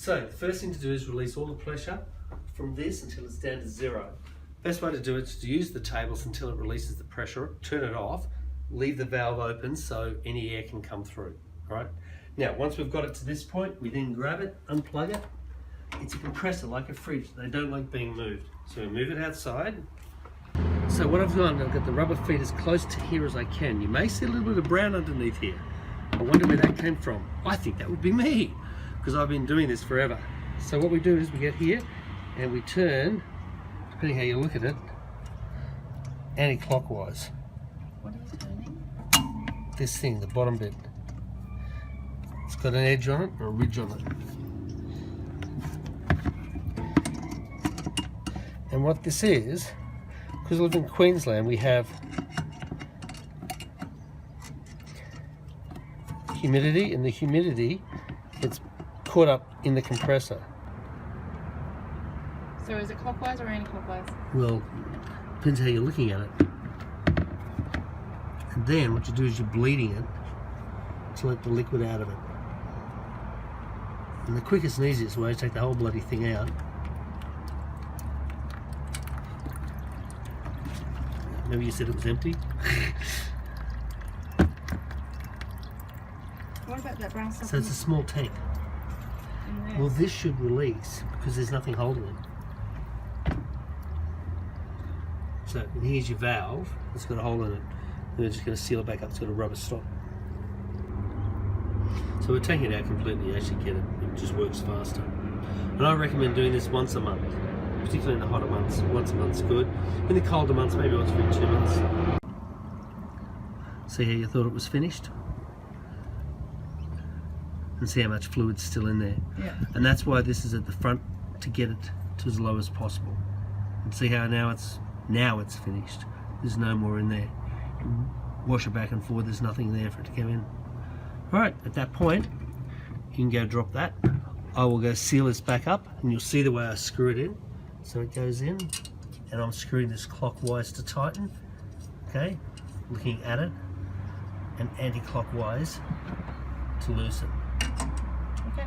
So the first thing to do is release all the pressure from this until it's down to 0. Best way to do it is to use the tables until it releases the pressure, turn it off, leave the valve open so any air can come through. All right. Now, once we've got it to this point, we then grab it, unplug it. It's a compressor like a fridge. They don't like being moved. So we move it outside. So what I've done, I've got the rubber feet as close to here as I can. You may see a little bit of brown underneath here. I wonder where that came from. I think that would be me, because I've been doing this forever. So what we do is we get here and we turn, depending how you look at it, anti-clockwise. What are you turning? This thing, the bottom bit. It's got an edge on it or a ridge on it. And what this is, because I live in Queensland, we have humidity, and the humidity gets caught up in the compressor. So is it clockwise or anti-clockwise? Well, depends how you're looking at it. And then what you do is you're bleeding it to let the liquid out of it. And the quickest and easiest way is to take the whole bloody thing out. Maybe you said it was empty. What about that brown stuff? So it's a small tank. Well, this should release because there's nothing holding it. So here's your valve. It's got a hole in it. And we're just going to seal it back up. It's got a rubber stop. So we're taking it out completely. You actually get it. It just works faster. And I recommend doing this once a month, particularly in the hotter months. Once a month's good. In the colder months, maybe once every 2 months. See how you thought it was finished? And see how much fluid's still in there. Yeah. And that's why this is at the front, to get it to as low as possible. And see how now it's finished. There's no more in there. Wash it back and forth, there's nothing there for it to go in. Alright, at that point, you can go drop that. I will go seal this back up, and you'll see the way I screw it in. So it goes in, and I'm screwing this clockwise to tighten, okay, looking at it, and anti-clockwise to loosen. Okay.